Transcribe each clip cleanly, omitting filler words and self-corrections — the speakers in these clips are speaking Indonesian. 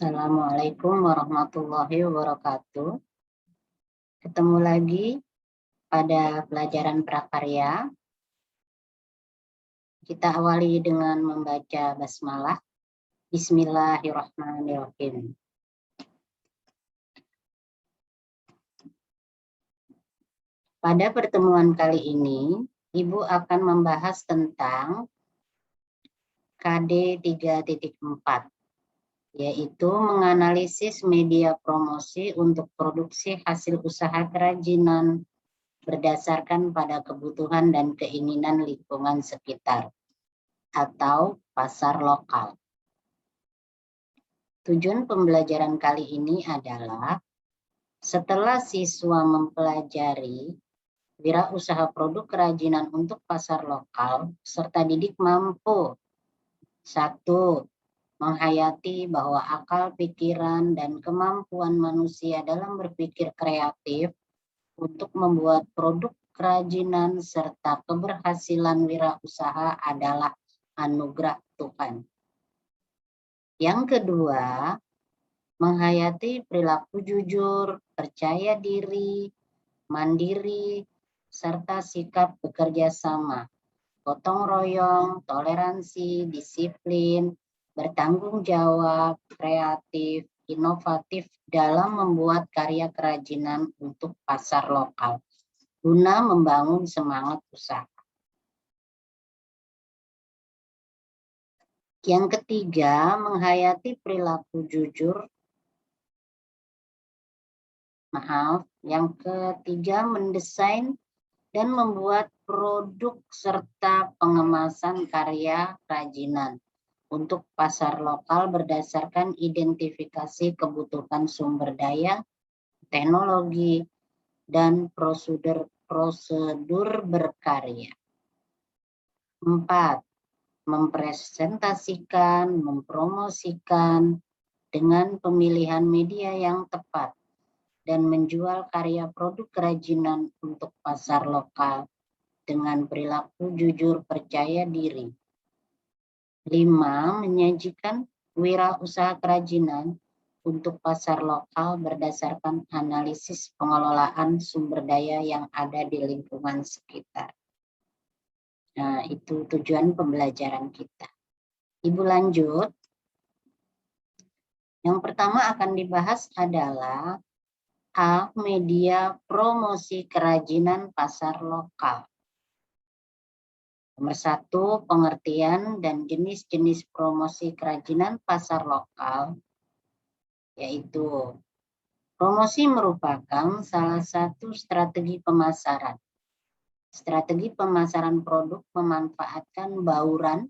Assalamualaikum warahmatullahi wabarakatuh. Ketemu lagi pada pelajaran prakarya. Kita awali dengan membaca basmalah. Bismillahirrahmanirrahim. Pada pertemuan kali ini, Ibu akan membahas tentang KD 3.4. Yaitu menganalisis media promosi untuk produksi hasil usaha kerajinan berdasarkan pada kebutuhan dan keinginan lingkungan sekitar atau pasar lokal. Tujuan pembelajaran kali ini adalah setelah siswa mempelajari wirausaha produk kerajinan untuk pasar lokal, serta didik mampu 1. Menghayati bahwa akal, pikiran, dan kemampuan manusia dalam berpikir kreatif untuk membuat produk kerajinan serta keberhasilan wirausaha adalah anugerah Tuhan. Yang kedua, menghayati perilaku jujur, percaya diri, mandiri, serta sikap bekerja sama, gotong royong, toleransi, disiplin, bertanggung jawab, kreatif, inovatif dalam membuat karya kerajinan untuk pasar lokal, guna membangun semangat usaha. Yang ketiga, menghayati perilaku jujur. Yang ketiga, mendesain dan membuat produk serta pengemasan karya kerajinan untuk pasar lokal berdasarkan identifikasi kebutuhan sumber daya, teknologi, dan prosedur berkarya. 4. Mempresentasikan, mempromosikan dengan pemilihan media yang tepat dan menjual karya produk kerajinan untuk pasar lokal dengan perilaku jujur percaya diri. 5. Menyajikan wirausaha kerajinan untuk pasar lokal berdasarkan analisis pengelolaan sumber daya yang ada di lingkungan sekitar. Nah, itu tujuan pembelajaran kita. Ibu lanjut. Yang pertama akan dibahas adalah media promosi kerajinan pasar lokal. Nomor 1, pengertian dan jenis-jenis promosi kerajinan pasar lokal, yaitu promosi merupakan salah satu strategi pemasaran. Strategi pemasaran produk memanfaatkan bauran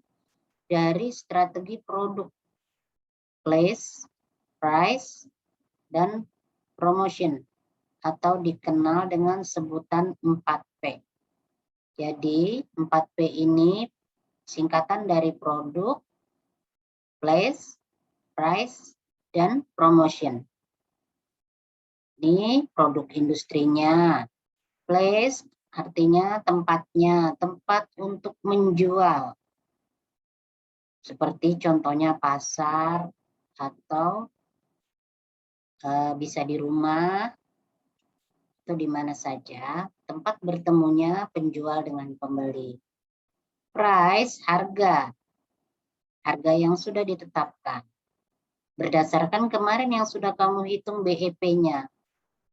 dari strategi produk, place, price, dan promotion, atau dikenal dengan sebutan 4P. Jadi 4P ini singkatan dari produk, place, price, dan promotion. Ini produk industrinya. Place artinya tempatnya, tempat untuk menjual. Seperti contohnya pasar atau bisa di rumah atau di mana saja tempat bertemunya penjual dengan pembeli. Price, harga yang sudah ditetapkan berdasarkan kemarin yang sudah kamu hitung BEP-nya,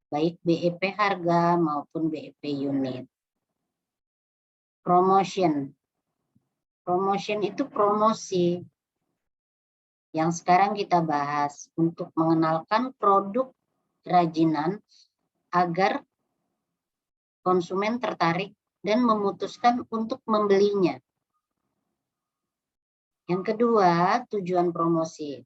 baik BEP harga maupun BEP unit. Promotion itu promosi yang sekarang kita bahas untuk mengenalkan produk kerajinan agar konsumen tertarik dan memutuskan untuk membelinya. Yang kedua, tujuan promosi.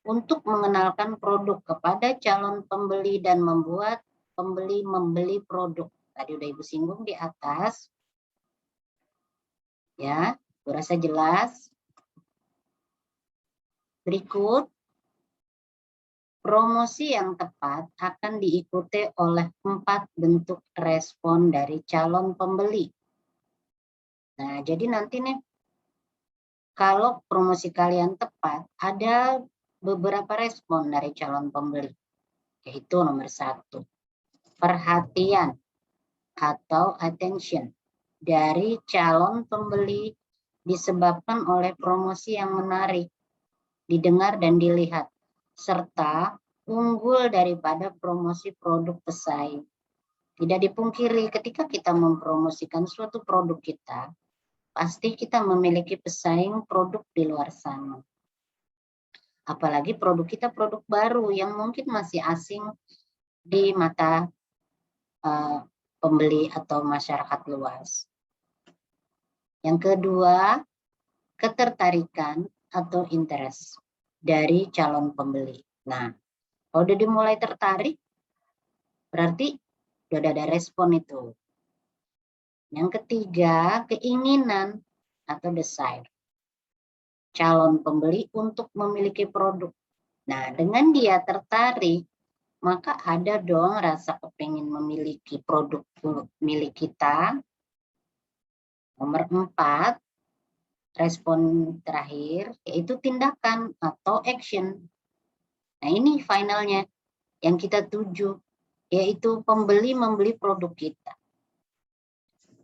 Untuk mengenalkan produk kepada calon pembeli dan membuat pembeli membeli produk. Tadi udah Ibu singgung di atas. Ya, berasa jelas. Berikut, promosi yang tepat akan diikuti oleh 4 bentuk respon dari calon pembeli. Nah, jadi nanti nih, kalau promosi kalian tepat, ada beberapa respon dari calon pembeli, yaitu nomor 1, perhatian atau attention dari calon pembeli disebabkan oleh promosi yang menarik, didengar dan dilihat, serta unggul daripada promosi produk pesaing. Tidak dipungkiri ketika kita mempromosikan suatu produk kita, pasti kita memiliki pesaing produk di luar sana. Apalagi produk kita produk baru yang mungkin masih asing di mata pembeli atau masyarakat luas. Yang kedua, ketertarikan atau interest dari calon pembeli. Nah, kalau udah dimulai tertarik, berarti udah ada respon itu. Yang ketiga, keinginan atau desire calon pembeli untuk memiliki produk. Nah, dengan dia tertarik, maka ada dong rasa kepingin memiliki produk milik kita. Nomor 4, respon terakhir, yaitu tindakan atau action. Nah, ini finalnya yang kita tuju, yaitu pembeli membeli produk kita.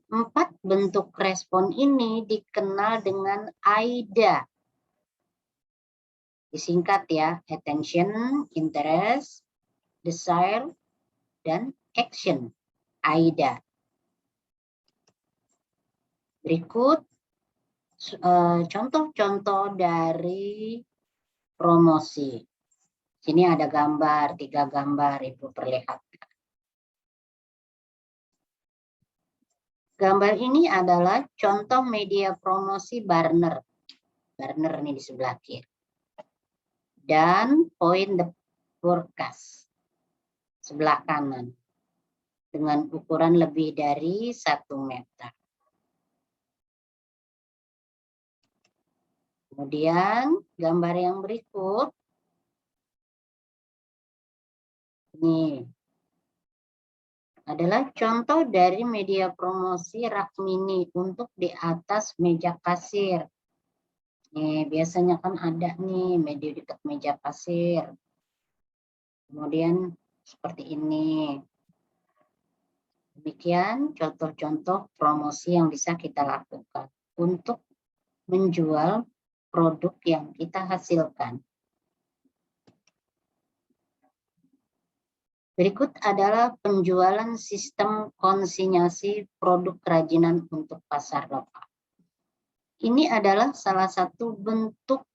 4 bentuk respon ini dikenal dengan AIDA. Disingkat ya, attention, interest, desire, dan action. AIDA. Berikut contoh-contoh dari promosi. Sini ada gambar, 3 gambar Ibu perlihatkan. Gambar ini adalah contoh media promosi Barner. Barner ini di sebelah kiri. Dan point the forecast sebelah kanan dengan ukuran lebih dari 1 meter. Kemudian gambar yang berikut ini adalah contoh dari media promosi rak mini untuk di atas meja kasir. Nih, biasanya kan ada nih media dekat meja kasir. Kemudian seperti ini. Demikian contoh-contoh promosi yang bisa kita lakukan untuk menjual produk yang kita hasilkan. Berikut adalah penjualan sistem konsinyasi produk kerajinan untuk pasar lokal. Ini adalah salah satu bentuk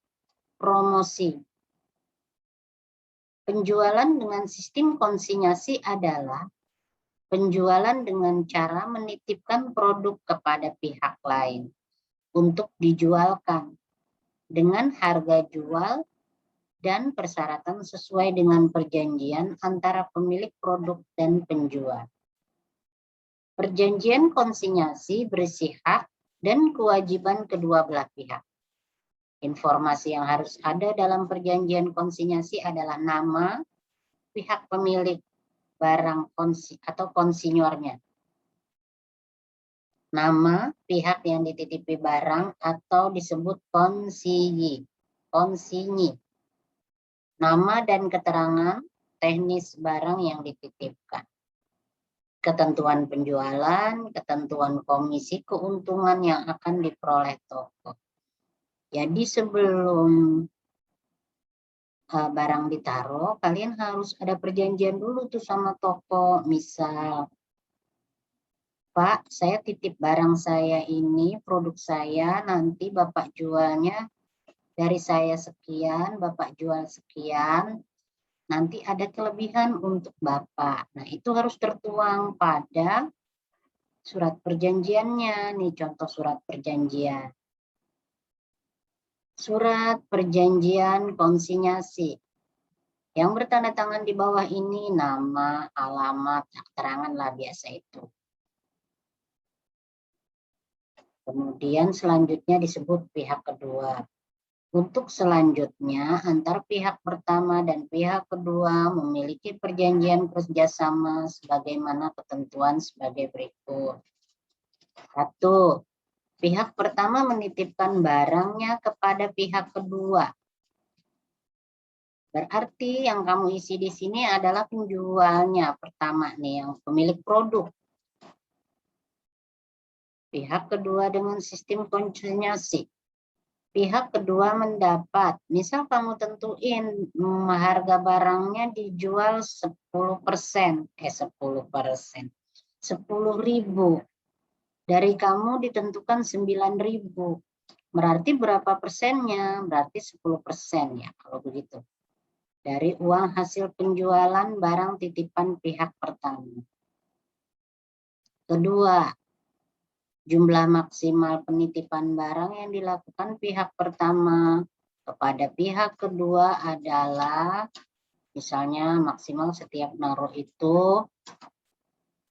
promosi. Penjualan dengan sistem konsinyasi adalah penjualan dengan cara menitipkan produk kepada pihak lain untuk dijualkan dengan harga jual dan persyaratan sesuai dengan perjanjian antara pemilik produk dan penjual. Perjanjian konsinyasi berisi hak dan kewajiban kedua belah pihak. Informasi yang harus ada dalam perjanjian konsinyasi adalah nama pihak pemilik barang atau konsinyornya, nama pihak yang dititipi barang atau disebut konsinyi, nama dan keterangan teknis barang yang dititipkan, ketentuan penjualan, ketentuan komisi keuntungan yang akan diperoleh toko. Jadi sebelum barang ditaruh, kalian harus ada perjanjian dulu tuh sama toko. Misal, Pak, saya titip barang saya ini, produk saya, nanti Bapak jualnya dari saya sekian, Bapak jual sekian, nanti ada kelebihan untuk Bapak. Nah, itu harus tertuang pada surat perjanjiannya. Nih contoh surat perjanjian. Surat perjanjian konsinyasi. Yang bertanda tangan di bawah ini nama, alamat, keterangan lah biasa itu. Kemudian selanjutnya disebut pihak kedua. Untuk selanjutnya antar pihak pertama dan pihak kedua memiliki perjanjian kerjasama sebagaimana ketentuan sebagai berikut. 1. Pihak pertama menitipkan barangnya kepada pihak kedua. Berarti yang kamu isi di sini adalah penjualnya pertama nih, yang pemilik produk. Pihak kedua dengan sistem konsinyasi. Pihak kedua mendapat, misal kamu tentuin harga barangnya dijual 10%, 10%, 10.000. Dari kamu ditentukan 9.000. Berarti berapa persennya? Berarti 10% ya, kalau begitu. Dari uang hasil penjualan barang titipan pihak pertama. Kedua, jumlah maksimal penitipan barang yang dilakukan pihak pertama kepada pihak kedua adalah, misalnya maksimal setiap naruh itu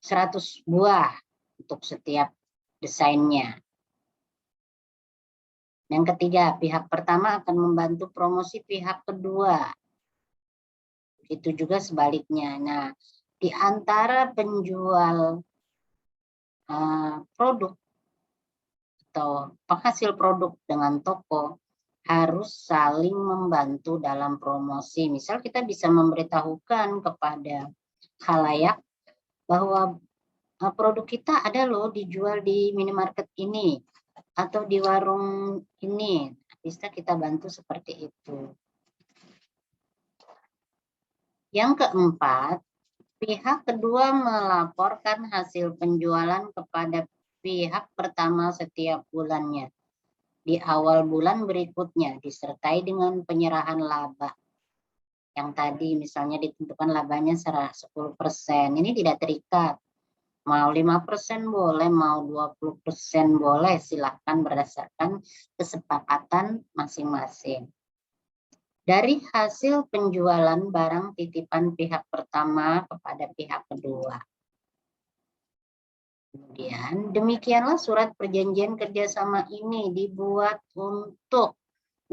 100 buah untuk setiap desainnya. Yang ketiga, pihak pertama akan membantu promosi pihak kedua. Itu juga sebaliknya. Nah, di antara penjual produk atau penghasil produk dengan toko harus saling membantu dalam promosi. Misal kita bisa memberitahukan kepada khalayak bahwa produk kita ada loh dijual di minimarket ini atau di warung ini. Bisa kita bantu seperti itu. Yang keempat, pihak kedua melaporkan hasil penjualan kepada pihak pertama setiap bulannya. Di awal bulan berikutnya disertai dengan penyerahan laba. Yang tadi misalnya ditentukan labanya 10%. Ini tidak terikat. Mau 5% boleh, mau 20% boleh, silahkan berdasarkan kesepakatan masing-masing. Dari hasil penjualan barang titipan pihak pertama kepada pihak kedua. Kemudian, demikianlah surat perjanjian kerjasama ini dibuat untuk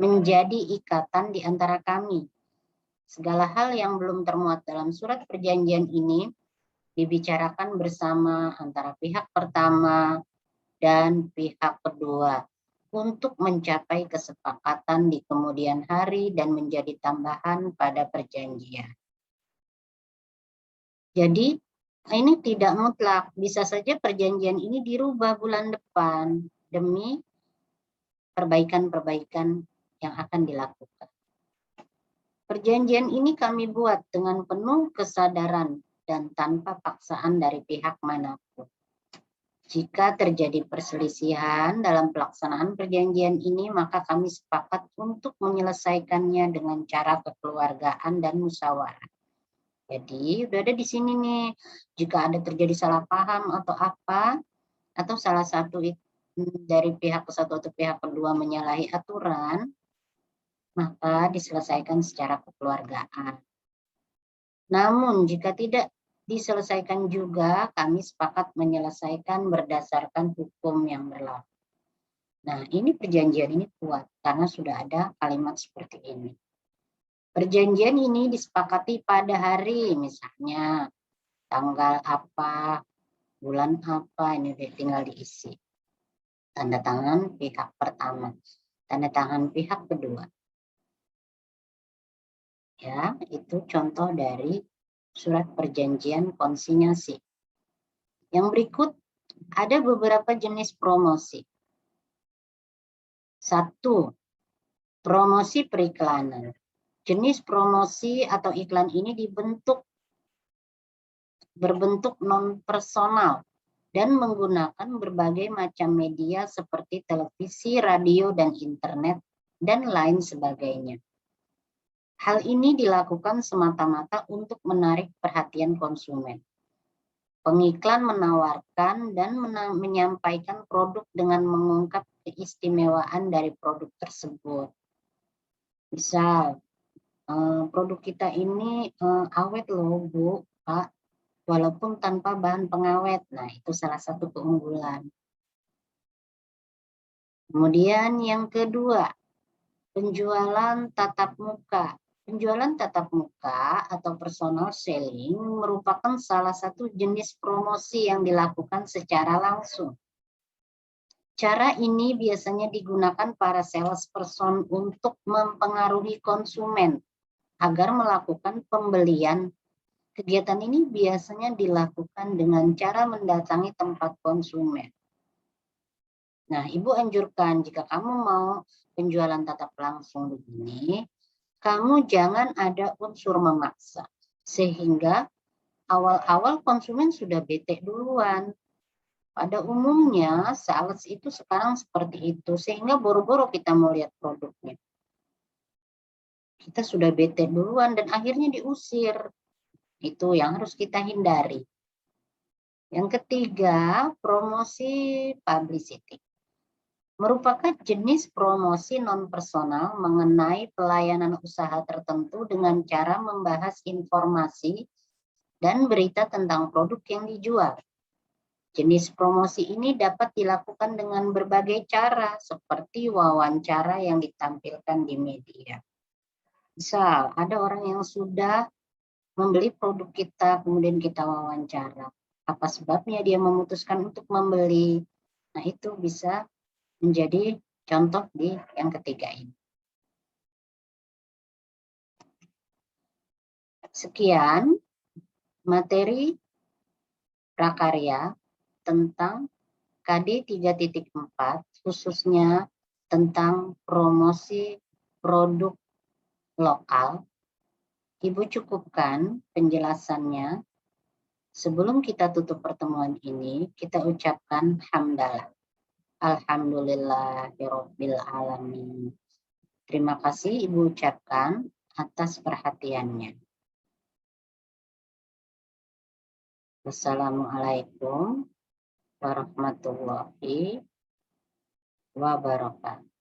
menjadi ikatan di antara kami. Segala hal yang belum termuat dalam surat perjanjian ini dibicarakan bersama antara pihak pertama dan pihak kedua untuk mencapai kesepakatan di kemudian hari dan menjadi tambahan pada perjanjian. Jadi ini tidak mutlak, bisa saja perjanjian ini dirubah bulan depan demi perbaikan-perbaikan yang akan dilakukan. Perjanjian ini kami buat dengan penuh kesadaran dan tanpa paksaan dari pihak manapun. Jika terjadi perselisihan dalam pelaksanaan perjanjian ini, maka kami sepakat untuk menyelesaikannya dengan cara kekeluargaan dan musyawarah. Jadi, udah ada di sini nih, jika ada terjadi salah paham atau apa, atau salah satu dari pihak satu atau pihak kedua menyalahi aturan, maka diselesaikan secara kekeluargaan. Namun, jika tidak diselesaikan juga, kami sepakat menyelesaikan berdasarkan hukum yang berlaku. Nah, ini perjanjian ini kuat karena sudah ada kalimat seperti ini. Perjanjian ini disepakati pada hari, misalnya tanggal apa, bulan apa, ini tinggal diisi. Tanda tangan pihak pertama, tanda tangan pihak kedua. Ya, itu contoh dari surat perjanjian konsinyasi. Yang berikut ada beberapa jenis promosi. 1. Promosi periklanan. Jenis promosi atau iklan ini berbentuk non-personal dan menggunakan berbagai macam media seperti televisi, radio, dan internet, dan lain sebagainya. Hal ini dilakukan semata-mata untuk menarik perhatian konsumen. Pengiklan menawarkan dan menyampaikan produk dengan mengungkap keistimewaan dari produk tersebut. Misal, produk kita ini awet loh Bu, Pak, walaupun tanpa bahan pengawet. Nah, itu salah satu keunggulan. Kemudian yang kedua, penjualan tatap muka. Penjualan tatap muka atau personal selling merupakan salah satu jenis promosi yang dilakukan secara langsung. Cara ini biasanya digunakan para salesperson untuk mempengaruhi konsumen agar melakukan pembelian. Kegiatan ini biasanya dilakukan dengan cara mendatangi tempat konsumen. Nah, Ibu anjurkan jika kamu mau penjualan tatap langsung begini, kamu jangan ada unsur memaksa. Sehingga awal-awal konsumen sudah bete duluan. Pada umumnya sales itu sekarang seperti itu, sehingga boro-boro kita mau lihat produknya. Kita sudah bete duluan dan akhirnya diusir. Itu yang harus kita hindari. Yang ketiga, promosi publicity. Merupakan jenis promosi non-personal mengenai pelayanan usaha tertentu dengan cara membahas informasi dan berita tentang produk yang dijual. Jenis promosi ini dapat dilakukan dengan berbagai cara, seperti wawancara yang ditampilkan di media. Misal, ada orang yang sudah membeli produk kita, kemudian kita wawancara. Apa sebabnya dia memutuskan untuk membeli? Nah, itu bisa menjadi contoh di yang ketiga ini. Sekian materi prakarya tentang KD 3.4, khususnya tentang promosi produk lokal. Ibu cukupkan penjelasannya. Sebelum kita tutup pertemuan ini, kita ucapkan hamdalah. Alhamdulillahirabbil alamin. Terima kasih Ibu ucapkan atas perhatiannya. Wassalamualaikum warahmatullahi wabarakatuh.